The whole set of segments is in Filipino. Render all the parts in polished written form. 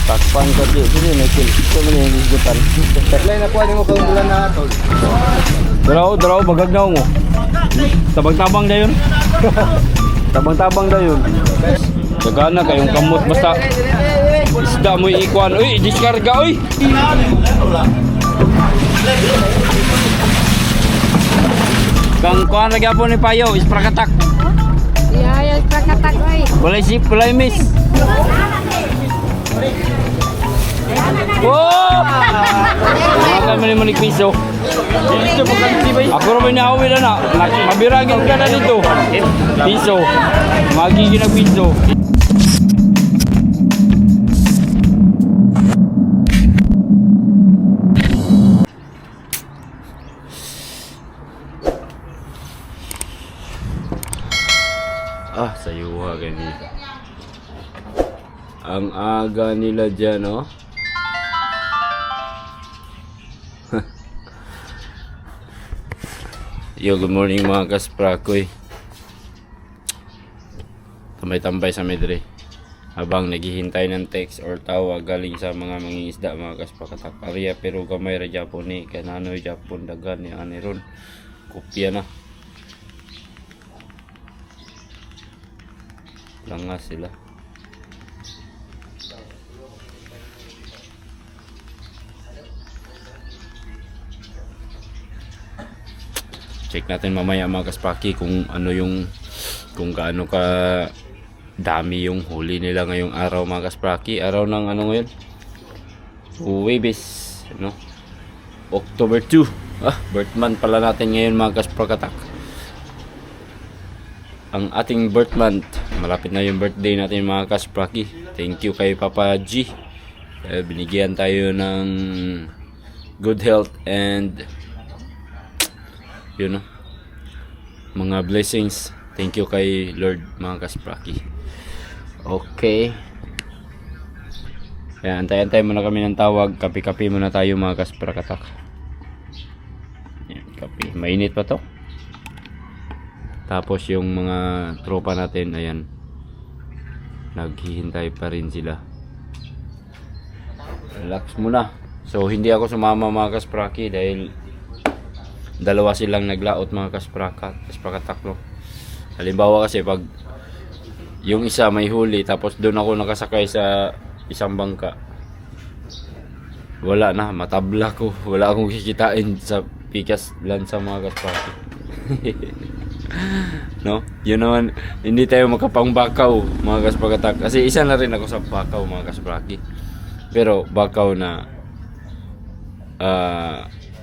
Takpan ko di may kill. Ito man yung isgutan. Lain na kuha mo kung bulan na tol. Daraw, bagagnaw mo. Tabang-tabang na yun. Tabang-tabang na yun. Dagana kayong kamot basta isda mo ikuan. Uy, diskarga uy. Kang kuan lagi po ni Payo, isprakatak. Ya, isprakatak oi. Balay sip, balay miss. Wow! Mga kami ni piso. Ako rin na awil na. Mabiragin ka na dito. Piso. Magiging ng piso. Sayuha ganito. Ang aga nila dyan, oh. Yo, good morning mga kasprakoy. Tambay-tambay sa medre habang naghihintay ng text or tawag galing sa mga mangingisda mga kaspakatak. Ariya pero gamay ra Japon ni kanano Japon dagan ni aniron. Kopya na. Langas sila. Check natin mamaya mga kaspaki kung ano yung kung gaano ka dami yung huli nila ngayong araw mga kaspaki. Araw ng ano ngayon? Huwebes, no? October 2. Birth month pala natin ngayon mga kaspakatak. Ang ating birth month. Malapit na yung birthday natin mga kaspraki. Thank you kay Papa G. Binigyan tayo ng good health and yun know, mga blessings. Thank you kay Lord mga kaspraki. Okay. Kaya antay-antay muna kami ng tawag. Kapi-kapi muna tayo mga kasprakatak. Yan, kapi. Mainit pa to. Tapos yung mga tropa natin, ayan, naghihintay pa rin sila. Relax muna. So hindi ako sumama mga kaspraki dahil dalawa silang naglaot mga kasprakatak, no? Halimbawa kasi pag yung isa may huli tapos doon ako nakasakay sa isang bangka, wala na, matabla ko. Wala akong kikitain sa pikas lansa mga kaspraki. No? Yun naman, hindi tayo makapangbakaw mga kaspakatak. Kasi isa na rin ako sa bakaw mga kaspraki. Pero bakaw na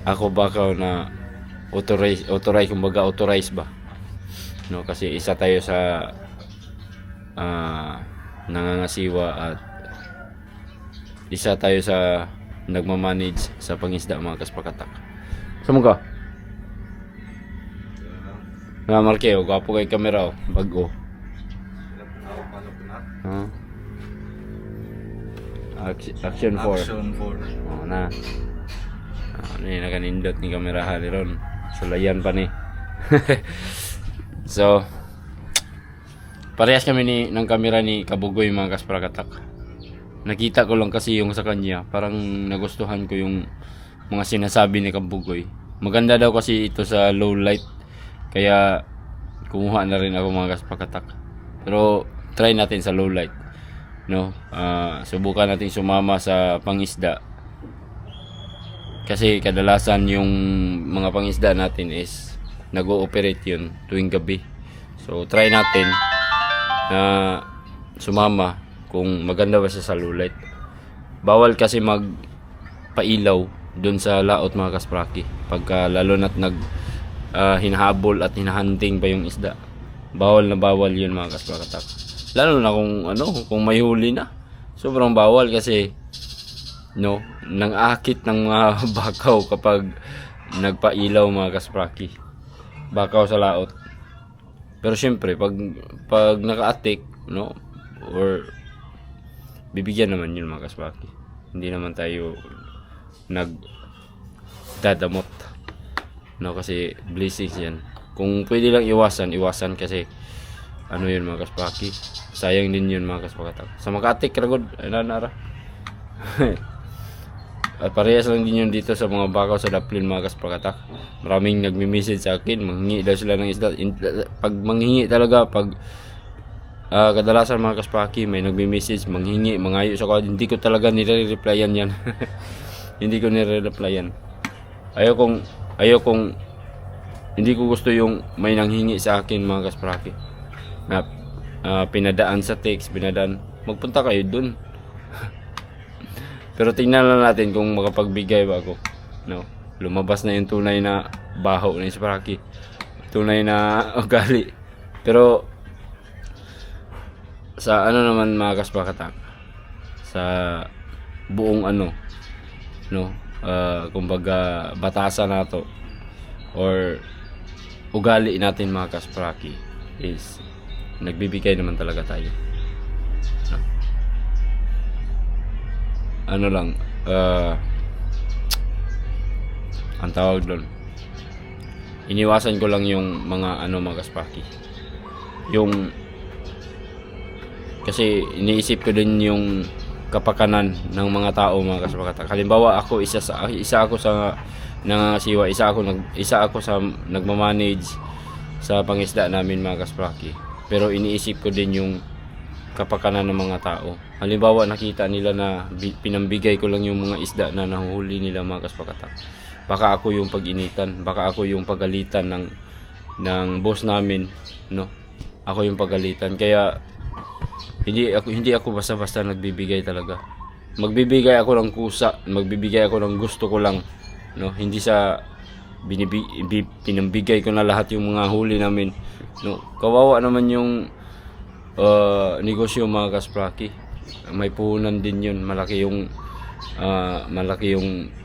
ako bakaw na authorize kumbaga authorize ba? No, kasi isa tayo sa nangangasiwa at isa tayo sa nagmamanage sa pangisda mga kaspakatak. Saan mo ka? Nga Markeo, gwapo kay kamera, oh. Bago. Action 4. Action 4. Oh, na. Ano yun, nakanindot ni kamera haliron. Sulayan pa ni. So, parehas kami ng kamera ni Kabugoy mga kasprakatak. Nakita ko lang kasi yung sa kanya. Parang nagustuhan ko yung mga sinasabi ni Kabugoy. Maganda daw kasi ito sa low light. Kaya kumuha na rin ako mga kaspakatak. Pero try natin sa low light, no? Subukan natin sumama sa pangisda. Kasi kadalasan yung mga pangisda natin is nag-ooperate yun tuwing gabi. So try natin na sumama kung maganda ba siya sa low light. Bawal kasi magpailaw dun sa laot mga kaspraki. Pagka lalo na't hinahabol at hinahunting pa yung isda, bawal na bawal yun mga kasprakatak. Lalo na kung may huli na, sobrang bawal kasi no, nang akit ng mga bakaw kapag nagpailaw mga kaspraki, bakaw sa laot. Pero syempre pag naka-atik, no, or bibigyan naman yun mga kaspraki. Hindi naman tayo nagdadamot, no, kasi blessings yan. Kung pwede lang iwasan kasi ano yun mga kaspaki, sayang din yun mga kaspakatak. Sa Makati Kragod, nanara At parehas lang din yun dito sa mga bakaw sa Daplin mga kasprakatak. Maraming nagmi-message sa akin, manghingi daw sila ng isda. Pag manghingi talaga, pag kadalasan mga kaspaki, may nagmi-message, manghingi, mangayo sa ko, hindi ko talaga nire-replyan yan. Hindi ko nire-replyan. Ayaw kong hindi ko gusto yung may nanghingi sa akin mga kaspraki. Na pinadaan sa text, magpunta kayo dun. Pero tingnan lang natin kung makapagbigay ba ako. No. Lumabas na yung tunay na baho na ispraki. Tunay na ugali. Pero sa ano naman mga kasprakatak, sa buong kumbaga batasan nato or ugali natin mga kaspraki is nagbibigay naman talaga tayo. Ano lang, ang tawag doon, iniwasan ko lang yung mga mga kaspaki, yung kasi iniisip ko din yung kapakanan ng mga tao mga kaspakatak. Halimbawa ako isa ako sa nangangasiwa, isa ako sa nagmamanage sa pangisda namin mga kaspaki, pero iniisip ko din yung kapakanan ng mga tao. Halimbawa nakita nila na pinambigay ko lang yung mga isda na nahuhuli nila mga kaspakatak, baka ako yung pag-initan, baka ako yung pagalitan ng boss namin, no? Ako yung pagalitan. Kaya hindi ako basta-basta nagbibigay talaga. Magbibigay ako ng kusa, magbibigay ako ng gusto ko lang, no? Hindi sa pinambigay ko na lahat yung mga huli namin, no? Kawawa naman yung negosyo mga kaspraki. May puhunan din yun, malaki yung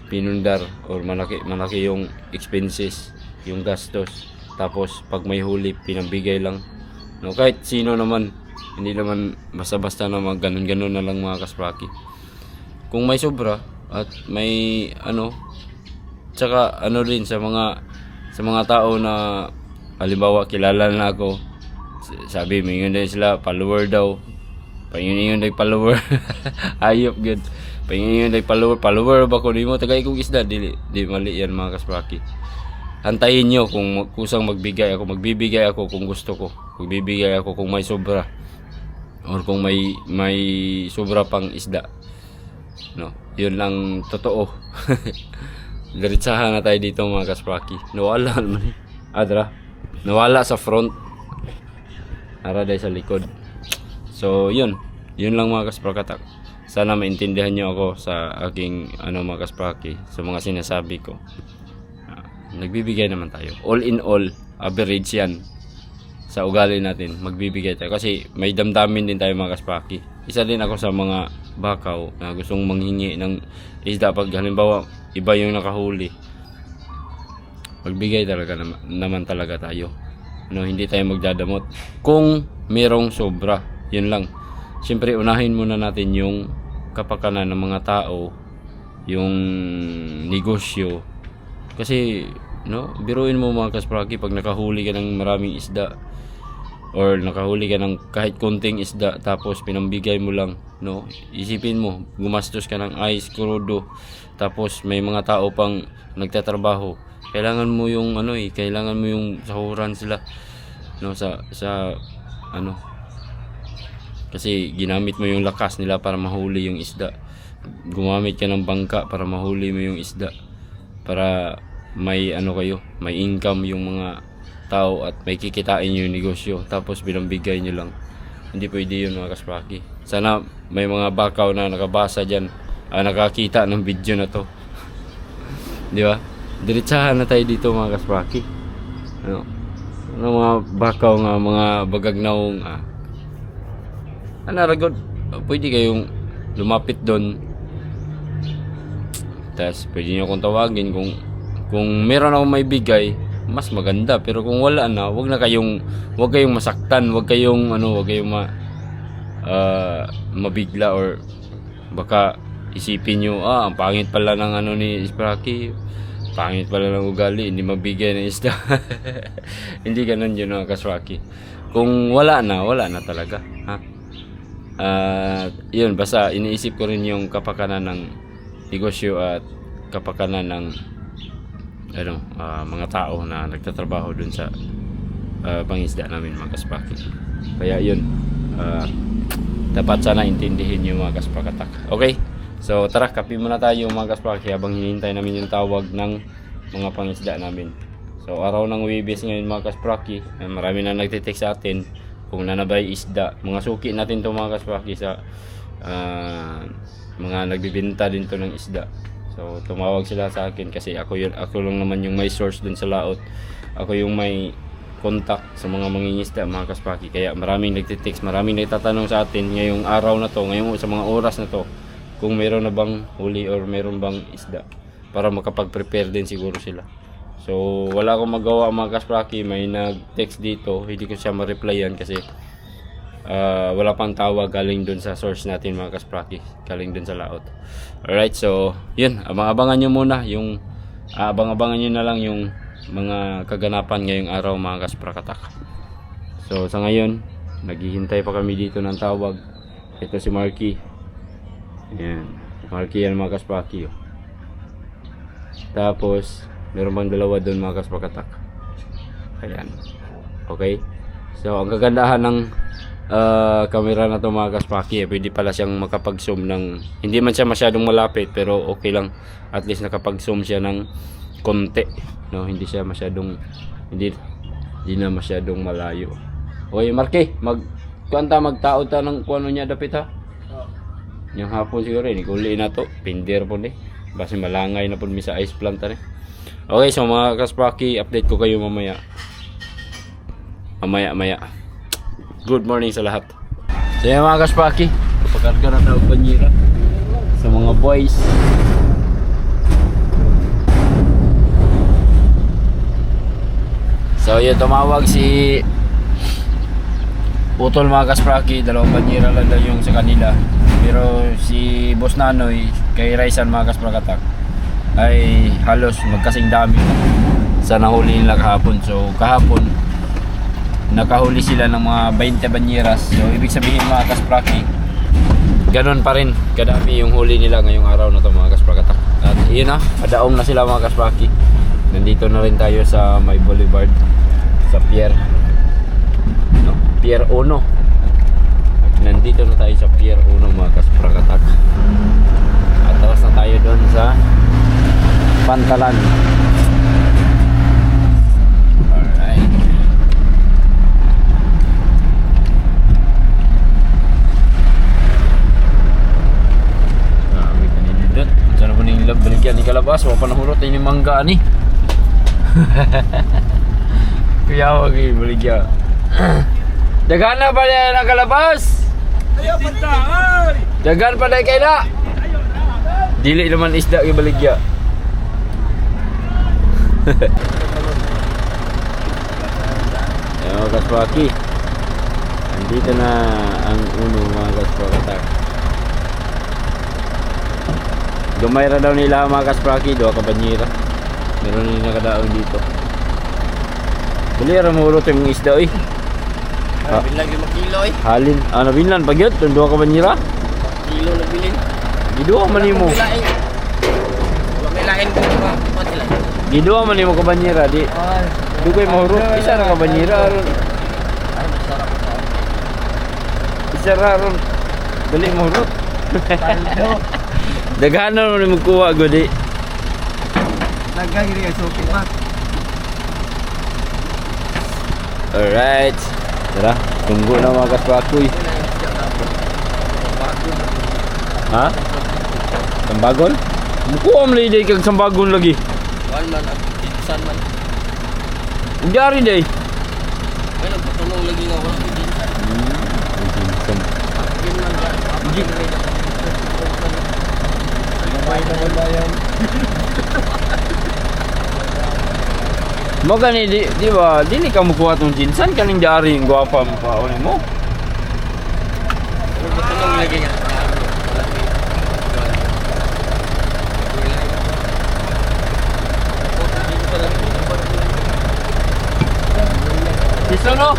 pinundar or malaki yung expenses, yung gastos. Tapos pag may huli pinambigay lang, no? Kahit sino naman, hindi naman basta-basta na ganun-ganun na lang mga kaspraki. Kung may sobra at may tsaka rin sa mga tao na halimbawa kilala na ako, sabi mingon din sila follower daw, pangin day follower. Ayop gud, pangin day follower ba ko, di mo tagay kong isda, di mali yan mga kaspraki. Antayin nyo kung kusang magbigay ako kung gusto ko, magbibigay ako kung may sobra or kung may sobra pang isda, no? Yun lang totoo. Diretsahan na tayo dito mga kaspraki. Nawala naman nawala sa front, araday sa likod. So yun lang mga kasprakatak. Sana maintindihan nyo ako sa aking mga kaspraki, sa mga sinasabi ko. Nagbibigay naman tayo, all in all, average yan sa ugali natin, magbibigay tayo kasi may damdamin din tayo mga kaspraki. Isa din ako sa mga bakaw na gustong manghingi ng isda. Pag halimbawa iba yung nakahuli, magbigay talaga naman talaga tayo, no? Hindi tayo magdadamot kung merong sobra. Yun lang. Siyempre unahin muna natin yung kapakanan ng mga tao, yung negosyo. Kasi biruin mo mga kaspraki, pag nakahuli ka ng maraming isda or nakahuli ka ng kahit konting isda tapos pinambigay mo lang, no? Isipin mo, gumastos ka ng ice, krudo, tapos may mga tao pang nagtatrabaho. Kailangan mo yung kailangan mo yung sahuran sila, no? Sa kasi ginamit mo yung lakas nila para mahuli yung isda. Gumamit ka ng bangka para mahuli mo yung isda, para may may income yung mga tao at may kikitain yung negosyo, tapos binambigay nyo lang. Hindi pwede yun mga kaspraki. Sana may mga bakaw na nakabasa dyan, nakakita ng video na to. Di ba? Diretsahan na tayo dito mga kaspraki. Mga bakaw nga, mga bagagnaong ragod, pwede kayong lumapit doon, tapos pwede nyo akong tawagin kung meron akong may bigay, mas maganda. Pero kung wala na, wag kayong masaktan, wag kayong mabigla, or baka isipin nyo, ang pangit pala ng ni Ispraki, pangit pala ng ugali, hindi mabigay ng isda. Hindi ganun yun mga kaspraki. Kung wala na talaga, ha? Yun, basta iniisip ko rin yung kapakanan ng negosyo at kapakanan ng mga tao na nagtatrabaho dun sa pangisda namin mga kaspaki. Kaya yun, dapat sana intindihin yung mga kaspakatak. Okay, so tara, kape muna tayo mga kaspaki habang hinihintay namin yung tawag ng mga pangisda namin. So araw ng Huwebes ngayon mga kaspaki, marami na nagtitext sa atin kung nanabay isda. Mga suki natin to mga kaspaki sa mga nagbibenta din to ng isda. So tumawag sila sa akin kasi ako lang naman yung may source dun sa laot. Ako yung may contact sa mga mangingisda mga kaspaki. Kaya maraming nagtitext, maraming nagtatanong sa atin ngayong araw na to, ngayong sa mga oras na to, kung meron na bang huli or meron bang isda para makapag-prepare din siguro sila. So wala akong magawa mga kaspaki, may nag-text dito, hindi ko siya ma-replyan kasi wala pang tawag galing dun sa source natin mga kaspaki, galing dun sa laot. Alright, so yun, abangan nyo muna yung abangan nyo na lang yung mga kaganapan ngayong araw mga kasprakatak. So sa ngayon naghihintay pa kami dito ng tawag. Ito si Marky. Ayan, Marky yan mga kaspraki. Tapos meron bang dalawa doon mga kasprakatak. Ayan, okay. So ang kagandahan ng camera na to mga kaspaki, pwede pala siyang makapag-zoom ng, hindi man siya masyadong malapit pero okay lang, at least nakapag-zoom siya ng konti, no? Hindi siya masyadong hindi na masyadong malayo. Okay Marky, magtaod ta ng kuno niya dapit ha. Yung hapon siguro ni kuli na to, pinder po ni. Basta malangay na po mi sa ice plant rin. Okay, so mga kaspaki, update ko kayo mamaya. Good morning sa lahat. So yan mga kaspaki, pakarga na tayo banyera sa mga boys. So yun, tumawag si Putol mga kaspaki, dalawang banyera lang daw yung sa kanila. Pero si Boss Nanoy kay Raisan mga kasprakatak ay halos magkasing dami sa nahuli nila kahapon. So kahapon nakahuli sila ng mga 20 banyeras. So ibig sabihin mga kaspraki, ganon pa rin kadami yung huli nila ngayong araw na to mga kasprakatak. At yun na, adaong na sila mga kaspraki. Nandito na rin tayo sa May Boulevard, sa Pier 1. Nandito na tayo sa Pier 1 mga kasprakatak. At tapos na tayo doon sa Pantalan. Alright. Kami kanina dito. Saan po ning baligyan ni Kalabas? Wala pa nahurot yung mangga ni. Kaya wag yung baligyan. Dagan na pa niya ng Kalabas? Ayaw pantay! Dagan pa na kayo na! Dili naman isda yung baligya. Ayan mga kaspaki, andito na ang uno mga kaspakatak. Gumayra daw nila mga kaspaki, doa ka banyera. Meron nila nakadaon dito. Balira mahulot yung isda eh. Bilang 5 kilo eh. Halin, nabinlan pag yun, doa ka banyera. Kilo na bilin. Giduha man nimo. May lain ko ba? Matila. Giduha man nimo ka banyera di. Dugay mahurot, isa ra ka banyera aron. Ay, masarap ito. Isa ra aron. Dali mahurot. Paldo. Daghanan mo ni magkuha gudi. Lagay rin ang suki pa. Alright. Tara, tunggu na mga kaspakoy. Ha? Sambagon? Mukuha mo lang kag sambagon lagi. One man, san man. Hindi ari day. Ay, nagpatulong lagi nga wala ko din. Akin man ba? Akin man ba? May na yan. Mo gani di ba? Dili ka mukuha tong jinsan kaning dari ang gwapa mo pa mo. Nagpatulong lagi nga. Iso no?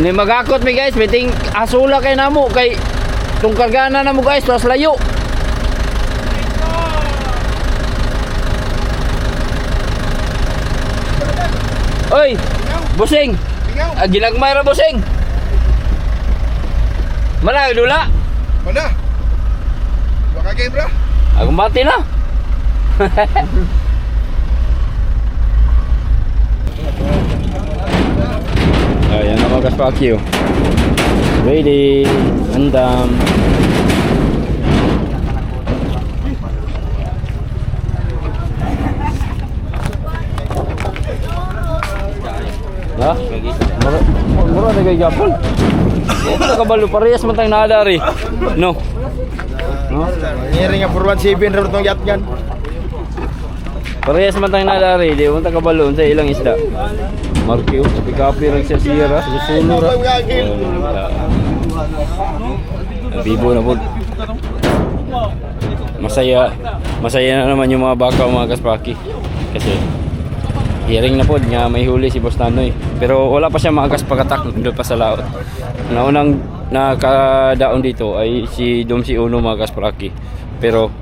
Ini magakot mi guys, biting asula kay namo kay tung kargana na mo guys, tas layo. Oy, busing. Ginagmay ra busing. Mana dula? Mana? Baka game bro? Aku mati na. Ayan na mga kaspakyo. Ready, andam. Ha? Mura na kay Japon. Ito kabalo parehas man tayong naadari. No. No? Nyeri nga Purwan 7 rin itong yacht yan. Parehas man tayong naadari, di mo ta kabalo sa ilang isda. Markyo, kapi rin sa sira, susulo ra. Bibo na po. Masaya na naman yung mga baka mga kaspaki. Kasi hearing na po nga may huli si Boss Nanoy. Pero wala pa siya maagas pagkatak doon pa sa laot. Naunang nakadaon dito ay si Domsi Uno mga kaspaki. Pero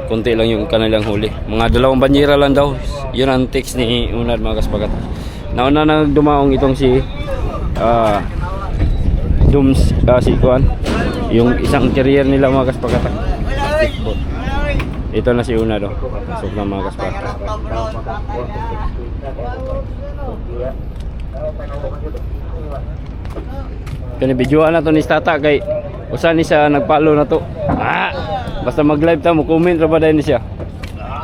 konti lang yung kanilang huli. Mga 2 banyera lang daw. Yun ang text ni Unad mga kaspakatak. Nauna na dumaong itong si Doms si Kuan. Yung isang carrier nila mga kaspakatak. Ito na si Una do. Pasok na mga kaspakatak. Kani videoan na to ni Tata kay usa ni siya nagpalo na to. Basta mag-live ta mo comment ra ba dai ni siya.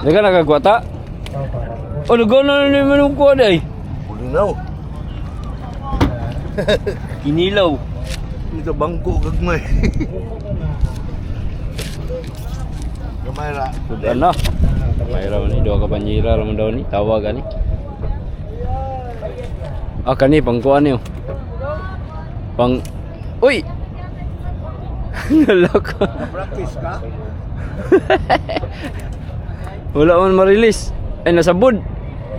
Daga nagagwata. O nagano na naman ko dai. Ulinaw. Inilaw. Ito bangko gagmay. Gamay ra. Sudan na. Mayroon ni 2 ka banyera ra man daw ni tawag ani. Kani pangkuan niyo. Uy! Naloko. Practice ka? Wala man ma-release. Ay, nasa board.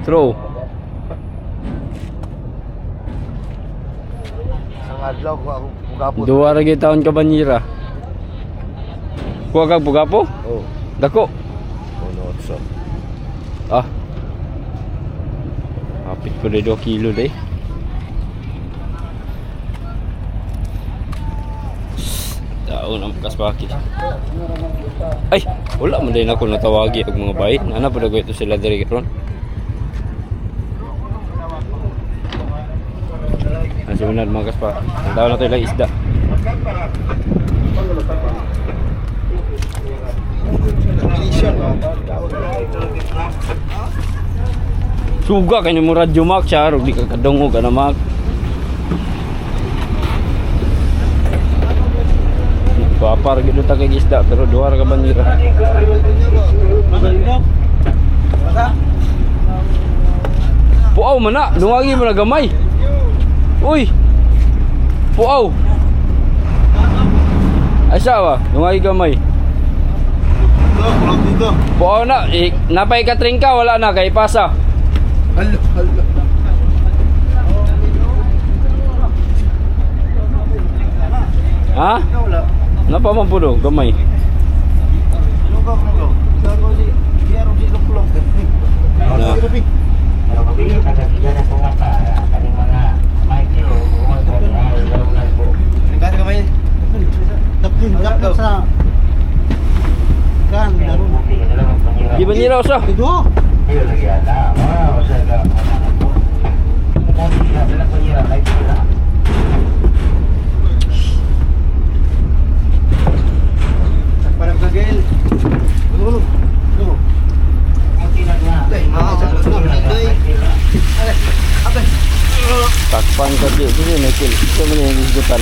Throw. Ang adlaw ko ako pugapon. 2 ra gyud taon ka banyera. Kuha kag pugapo? Oh. Dako. Ono so. Hapit ko na 2 kilo deh. Taon ang kaspaki. Ay, wala man din ako natawagi og mga bayi. Ana pa dago ito sila diri karon. Ang sunod mga kaspaki. Daw na to ilang isda. Suga kanya mo radyo mak siya, di ka kadungog ka na mak. Papar gitu ta kay isda pero 2 ra ka banyera. Puaw man na, dungagi mo na gamay. Uy. Puaw. Asawa, dungagi gamay. Dito. Puaw na, napay ka tringka wala na kay pasa. Hello. Ha? Napa man puno gamay. Na. Di banyera usah. Parang kagel. Takpan ka di nakil. Ito man yung isgutan.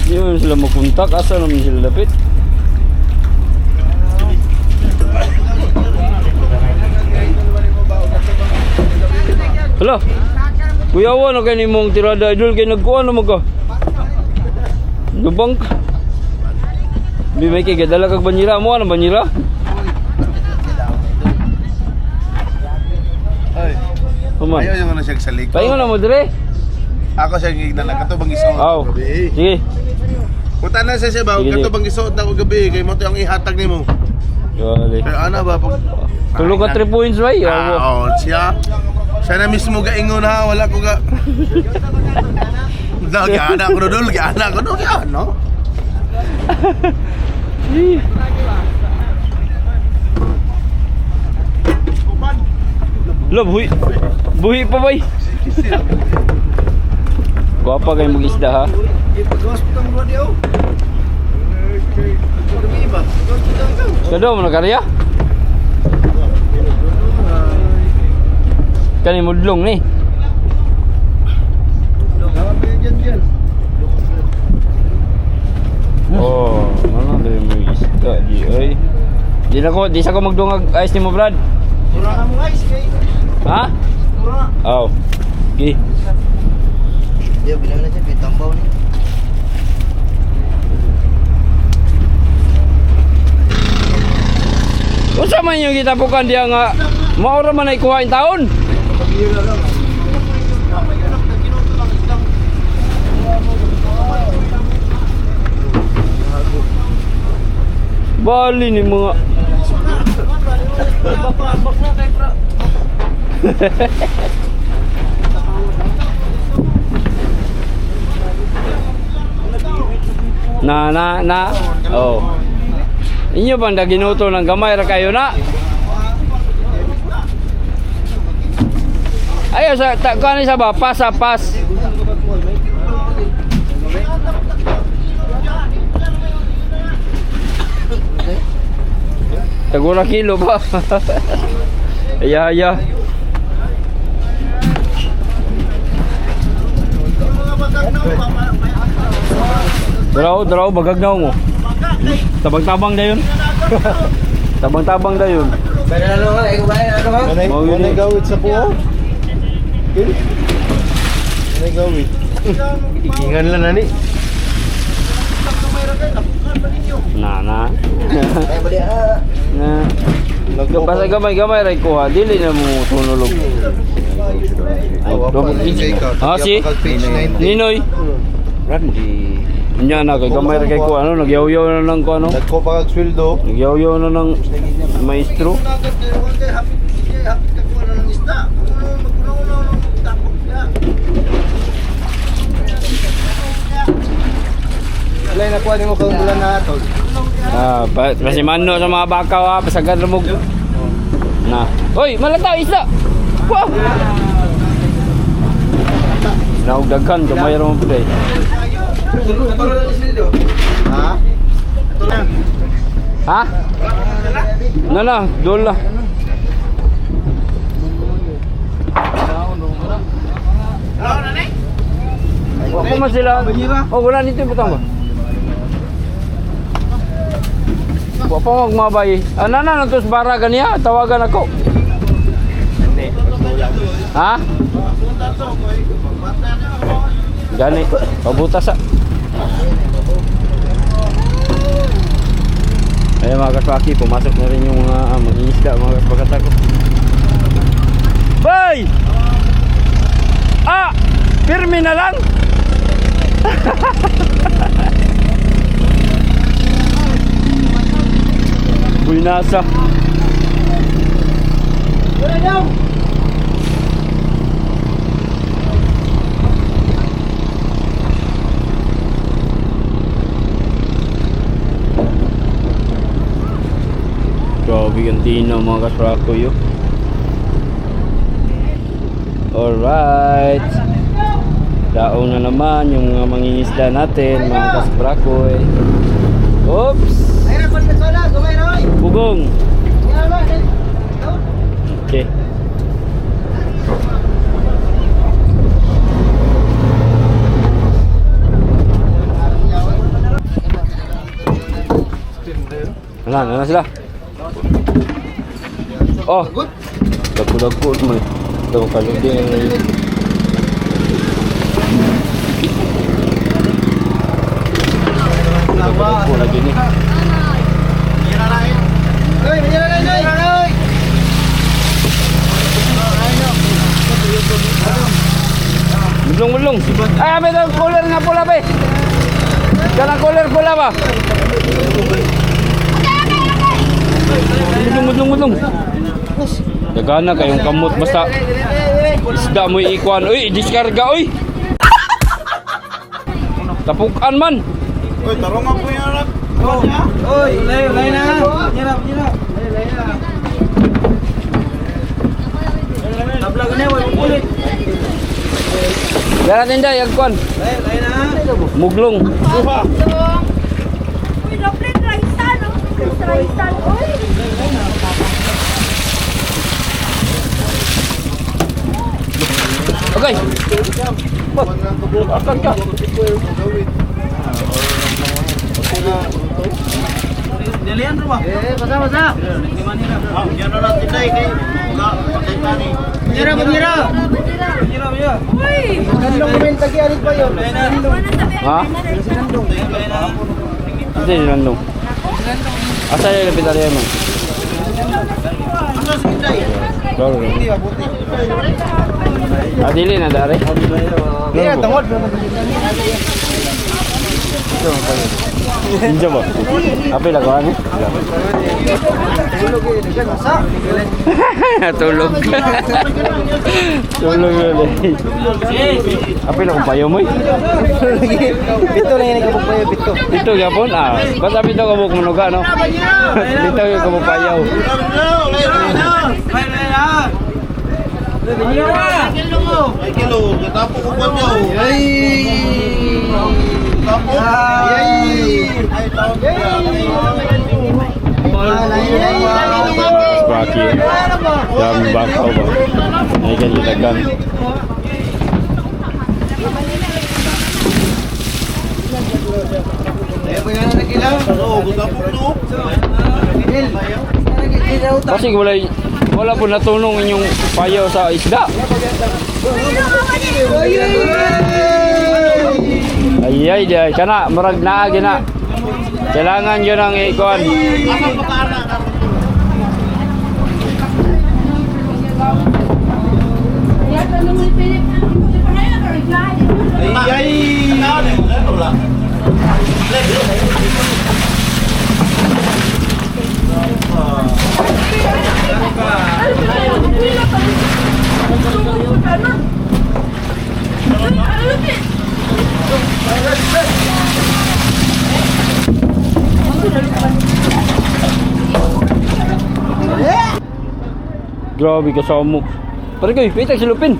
Yun sila makuntak, asa naman sila lapit. Hala, kuyawa na kayo ni mong tirada idol kayo nagkuha naman ka. Lubang ka. Bi may kay gadala kag banyera mo ano banyera? Ay. Kuman. Ayaw yung ano siya sa likod. Paingon na mo dire. Ako siya gignan na katubang isuot Aw. ako gabi. Sige. Punta na siya ba? Sige, Katubang isuot ako gabi. Kay mo to yung ihatag nimo. Gali. Pero ano ba pag Tulog ka 3 points bay. Oo, siya. Siya na mismo gaingon ha, wala ko ga. Gana ko dul, gana ko dul, ano? Lo buhi. Buhi pa bay. Guwapa kayo mag-isda ha. Kado mo na karya? Kani mudlong ni. Oh, mana dari mo isda di ay. Di sa ko magdungag ice ni mo Brad. Ha? Oh. Okay. Dia bilang na siya, tambaw ni. Unsa man yung gitapukan diya nga maura man ay kuhain taon? Bali ni mga na. Oh. Inyo bang ginuto ng gamay ra kayo na? Ayo sa kani sa ba pas. Tagura kilo ba? Aya. Draw bagagnaw mo. Tabang-tabang dayon. Tabang-tabang dayon. Pwede na lang, ay kumain, ano ba? Manay gawit sa puo. Manay gawit. Ikingan lang na ni. Na. Ay, bali Na. Basta gamay ray ko ha, dili na mo tunulog. Ah, si Ninoy. Ran di. Nya na kay gamay ray ko ano, nagyaw-yaw na ng ko ano. Nagko pa kag sweldo. Nagyaw-yaw na ng maestro. Alay na kuha nimo kang bulan na tol. Kasi mano sa mga bakaw ha, pasagad lumog. Na. Hoy, malataw isda. Wow. Naugdagan, gamay ra mo pud ay. Ha? Ito na. Ha? Na, dola. Wala man sila. Oh, wala nito yung butang ba? Wala pa magmabay. Ano na tos bara ganiya? Tawagan ako. Ha? Gani, pabutas sa. Ayan mga kaswaki, pumasok na rin yung mga mangingisda, mga kasbagat ako. Bay! Ah! Pirmi na lang! Uy, nasa. Grabe yung tino mga kaswako yun. Alright. Daong na naman yung mga mangingisda natin, mga kasprakoy. Oops! Bugong! Okay. Ano sila? Oh! Dagko-dagko mo. Dagko kaluding. Dagko lagi ni. Mulong. Ay, may daw cooler nga pula ba eh. Dalang cooler pula ba? Mulong. Dagana kayong kamot basta isda mo ikuan. Uy, diskarga uy. Tapukan man. Uy, tarong ako yan. Oy, layo na. Hirap. Tabla gani wala kulit. Yan natin dahil, agkuan. Layo na. Muglong. Uy, Robin, raisan, oh. Raisan, uy. Okay. Akan ka. Dalian ro ba? Basa. Yan na natin na kay patay pa ni. Bira. Uy. Kandong kumen tagi alit pa yo. Ha? Hindi, nilandong. Asa yung lapit area mo? Claro. Adili na dari. Iya, tungod. Injo ba? Apa yung lakuan? Tulog. Tulog yun eh. Apa yung lakupayo mo eh? Bito na yung kabupayo, bito. Ito yapon ah. Basta bito kabuk manuga no. Bito yung kabupayaw. Ay kilo, tapo ko ba niyo? Tapo. Ay taon. Spraki. Dami bakaw ba? Ay kanitagan. Kasi wala po natulong inyong payaw sa isda. Ay, kana murag naa gina. Kailangan yun ang ikon. Grabe ka sa mo. Pare ko, pitag silupin.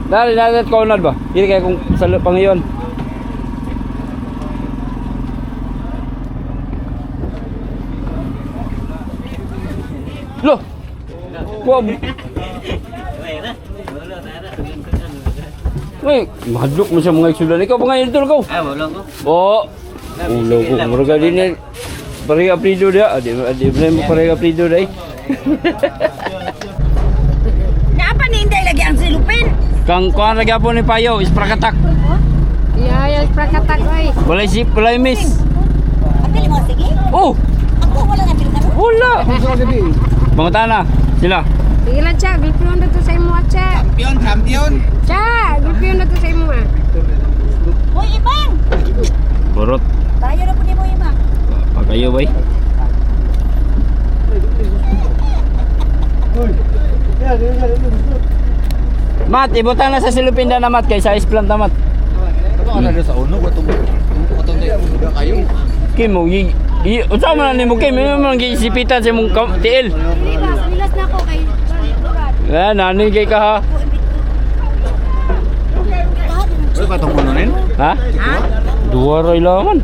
Dali natin kaunad ba? Hindi kaya kung sa pangayon. Loh. Wah. Weh, madlok mo sa mga igsulan. Ikaw pa ngayon ito ko. Ay, wala ko. Oo. Ulo ko. Muraga din eh. Parang aprido dia. Adi mo parang aprido dia. Ngapa ni hindi lagi ang silupin? Kang kuan lagi po ni Payo, is prakatak. Iya, prakatak, uy. Walay sip, walay miss. Pagkali mo, sige. Oh, Ako wala nga bilkan. wala. Mangutana sila. Sige lang, Cha. Gulpiyon na to sa imo, Cha. Champion. Cha, gulpiyon na to sa imo, ah. Uy, Ibang! Burot. Tayo na po ni mo, Ibang. Pagayo bay. Mat, ibutang na sa silupin na mat kay size plant na mat. Ano na sa uno ko tong kayo. Kimo, unsa man nimo kay may man gisipitan sa imong tiil. Dili ba, sanilas na ako kay Durad. Nani kay ka ha? Ano ka tong uno nin? Ha? Dua ray laman.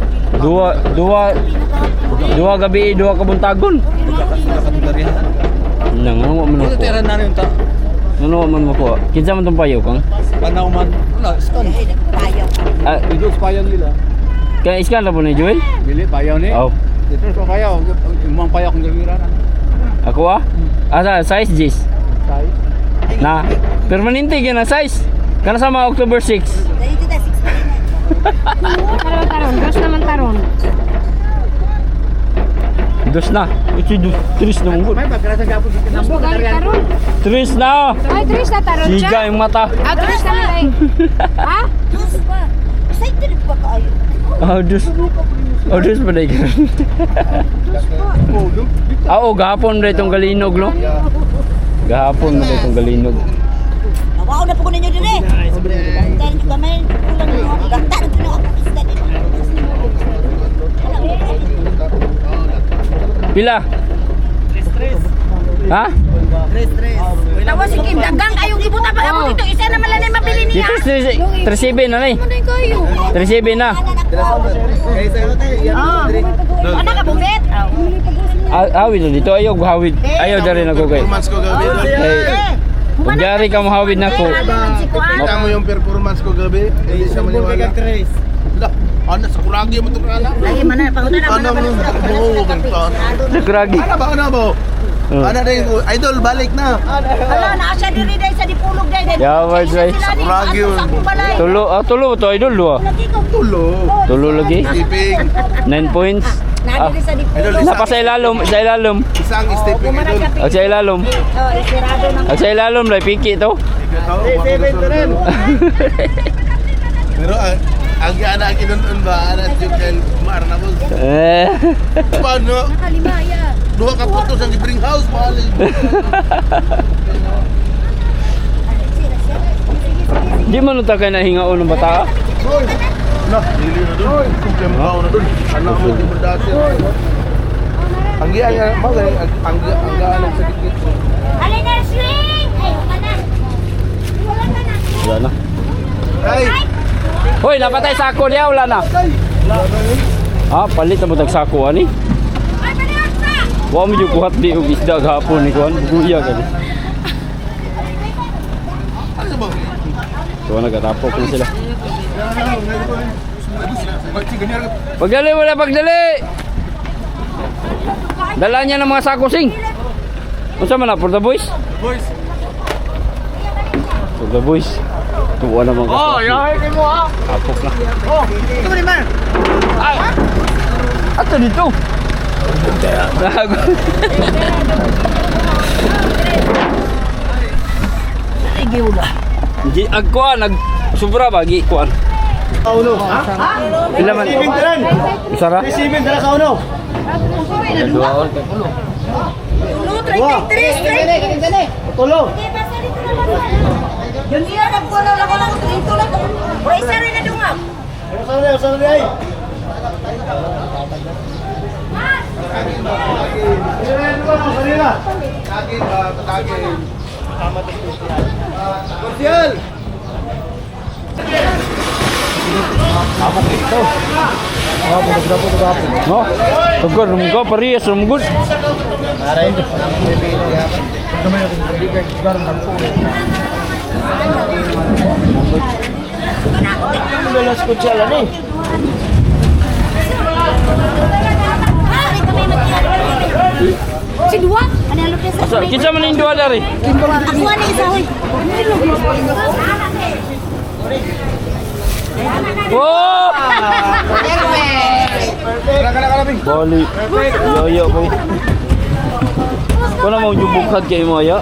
Dua gabi, dua kabuntagon. Nang ano man Ito ako. tira na rin ta. Ano man ako. Kinsa man tong payo kang? Panaw man. Wala, skan. Ah, Ito payaw nila. kay iskan ra po ni Joel? Dili payaw ni. Oh. Dito sa payaw, imong payaw kung gawira na. Ako ah? Asa size Jis? Sai. Na permanente gyud na size. Kana sama October 6. Taron, dos naman taron. Dos na. Ito dos. Tris na mong So, galing taron. Tris na. Ay, Tris na taron Siga siya. yung mata. Ah, Tris na nila eh. Ha? Diyos ba? Excited pa kayo. Oh, dos. Oh, dos pa na ikaw. Oo, gahapon na itong galinog, no? Gahapon na itong galinog. Nawaw na po ko ninyo din eh. Dahil nyo gamay, kulang nyo. Ganda na po ako isda din. Pila? Ha? Tawa si Kim, dagang kayong ibuta pa ako dito. Isa naman lang na mabili niya. Dito, 3-7 na na eh. 3-7 na. Ano ka bugit? Hawid na dito. Ayaw, hawid. Ayaw na rin ako kayo. Performance ko gabi. Kung gari ka mahawid na ko. Kita mo yung performance ko gabi. Hindi siya maniwala. Lah, ano sa kuragi mo itong kala? Lagi mana, pangutan na Ano mo? Oo, ganito. Nagragi. Ano ba? Ano din ko? Idol, balik na. Hala, naa siya diri dahil sa dipulog dahil. Yawad, Ray. Kuragi yun. Tulo to, idol. Lagi ko. Tulo. Tulo lagi. Stepping. 9 points. Nadiri sa dipulog. Napa sa ilalim, sa ilalim. Isang stepping idol. At sa ilalim. Oh, isirado ng At sa ilalim, Ray, piki to. Pero ang anak kinun ba anak yung maar na mo. Paano? Kalimaya. Duha ka putos ang bring house mahal. Di man nung takay na hingaon ng bata. Nah, dili na doon. Kembaw na doon. Anak mo di berdasi. Ang giya magay ang anak sa dikit. Alin na swing! Ay, kanan. Wala ka na. Wala na. Hey, Hoy, napatay sako niya, wala na. Ah, palit na mo tag sako ani. Ay, paliwag sa! Wa mo yung kuhat di og isda gahapon ni kuan. Buya gani. ano ba? So nagatapok na sila. Pagdali wala pagdali. Dala niya ng mga sako sing. Unsa man na for the boys? Boys. For the boys. Tuwa naman ka. Oh, yahay kay mo ah. Tapok na. Oh, ito ba naman? Ay. Ato dito. Nago. Ay, giula. Di agkuan nag sobra ba gi kuan. Uno. Ha? Pila man? Usara? Simen dala ka uno. Dua or kay pulo. Ulo, 33, Tulo. Yun niya, nagpulaw lang ako ng trito lang. Wala isa rin na dungap. Saan na ay? Komersial! No? Tugar rumgo parehas rumgud. Si Dua, ano yung lupis sa Asa kinsa man indo dari? Ako ano isa, hoy. Oh! Bali. Yo boy. Kuno mo yung bukad kay mo ya?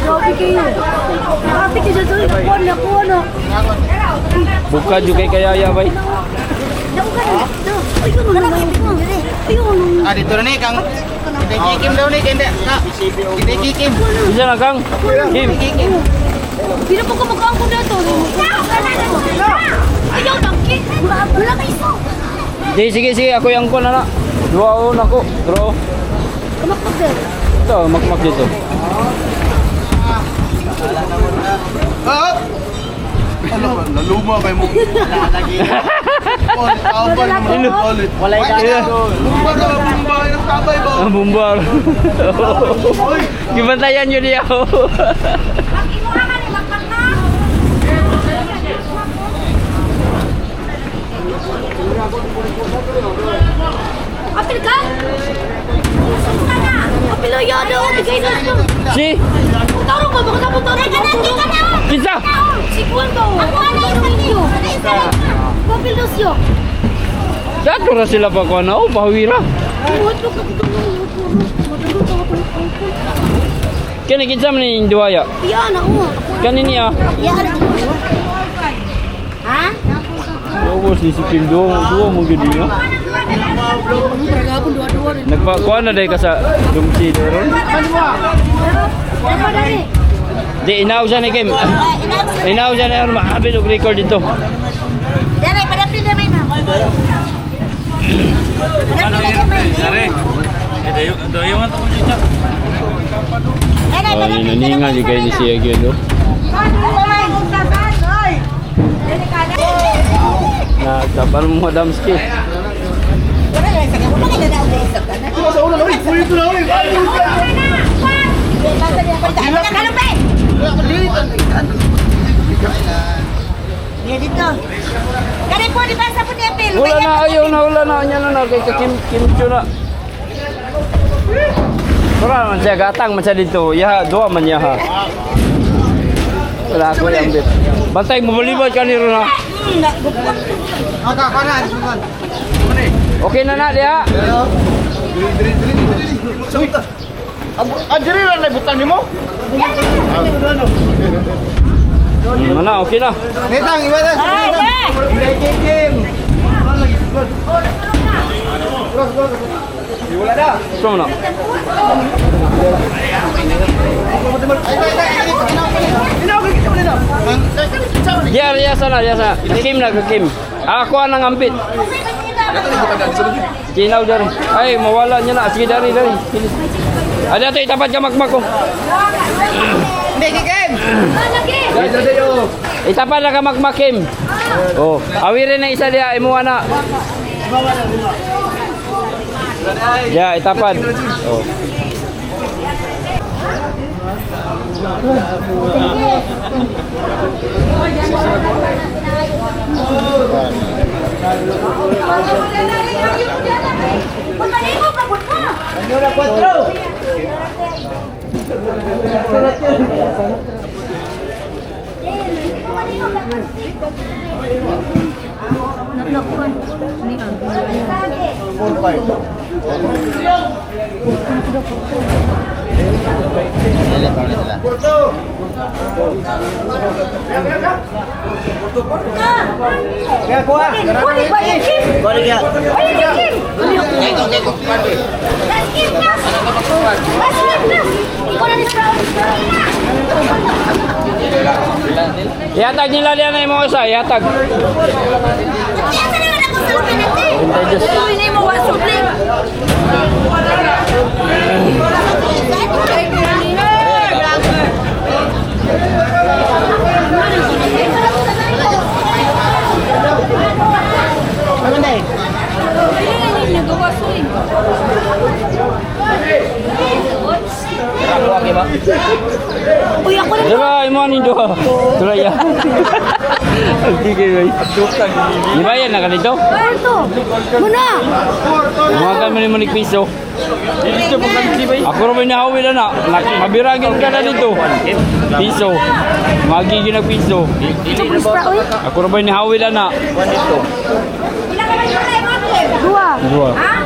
Grabe kayo. Grabe kayo sa sulit. Ako ano. Bukad yung kay kaya bay. Ah, dito na ni kang kita kikim daw ni kende. Na. Kita kikim. Isa na kang. Kim. Hindi po ko magkakaw ko dito. Ayaw na. Wala kayo. Sige ako yang ko na na. Dua on ako. Draw. Kamakmak din. Ito makmak dito. Ha? Ano ba? Naluma kay mo. Ulit, ulit. Wala ka. Bumba ng tabay ba? Ang bumbar. Gibantayan nyo niya. Apil ka? Apil o yado. Bigay na ito. Si? Tarong ba? Baka tapos tarong ba? Kinsa? Si Juan ba? Ako ano yung video? Apil dos yun. Dato na sila pa ko na. Oh, pahawira. Kani kinsa man ni duwaya? Yan ako. Kani niya. Yan. Ha? Ubos ni si Kim duwa mo gid niya. Nagpakuha na dahil ka sa dumsi doon. Ano dari? Di, inaw siya ni Kim. Inaw siya na yung makabit og record dito. Dari, padapin namin na. Padapin namin. Oh, ninaninga di kayo ni siya yun. Nagtapan mo Adamski. Ya dito. Kani po di basa po ni Apil. Wala na, ayaw na, wala na. Anya na, kay Kim-Chu na. Wala man siya, gatang man siya dito. Yaha, duwa man yaha. Wala ako yung bit. Bantay, mabalibad ka ni Rona. Okay na na, diha. Anjiri lang na butang nimo. Mana, okay na. Netang, iba na. Wala na. Gusto mo na. Diya sana. Kim na, Kim. Ako ang ambit. Kinaw dari. Ay, mawala niya na. Sige dari. Ada to itapat ka magmak ko. Hindi, Kim. Itapat na ka magmak, Kim. Oh, awirin na isa diya. Imuha na. Ya, itapan. Oh. Yatag nila diyan na yung mga isa, yatag. Uy, ako na. Diba, imo ni doha. Tulay ya. Hindi kayo. Diba yan na ganito? Ito. Muna. Mga kami ni piso. Ako rin nahawi na. Mabiragin ka na dito. Piso. Magiging na piso. Ako rin nahawi na.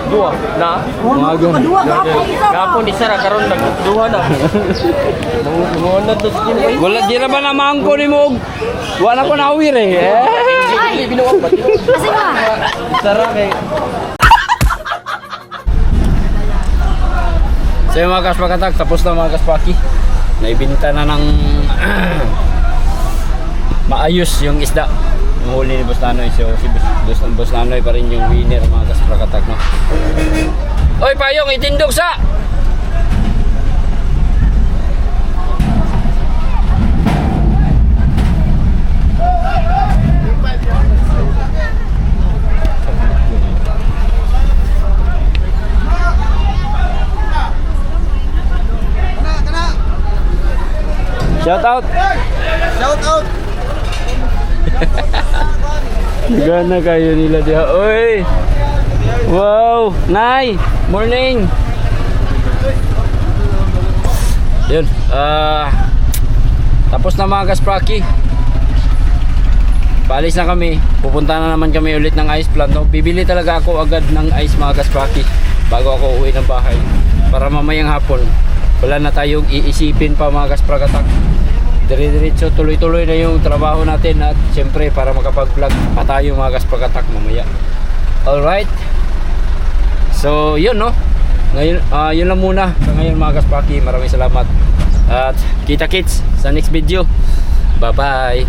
Dua. Na? Mga Kapon di sara karon nagduha na. Mga to skin. wala di na ba na mangko ni mo? Wala ko nahawi rin. Kasi nga. Sara kay So yung mga kaspakatak, tapos na mga kaspaki. Naibinta na ng maayos yung isda. Yung huli ni Boss Nanoy. So si Boss Nanoy pa rin yung winner mga kaspakatak. No? Oy Payong, itindog sa! Shout out! shout out. Gana kayo nila diha. Oy! Wow! Nay! Morning! Yun. Tapos na mga kaspraki. Paalis na kami. Pupunta na naman kami ulit ng ice plant. No? Bibili talaga ako agad ng ice mga kaspraki. bago ako uwi ng bahay. Para mamayang hapon, wala na tayong iisipin pa mga kasprakatak. Dire-diretso, tuloy-tuloy na yung trabaho natin at syempre para makapag-vlog pa tayo mga kasprakatak mamaya. Alright. So, yun no. Ngayon, yun lang muna sa ngayon mga kaspaki. Maraming salamat. At kita-kits sa next video. Bye-bye.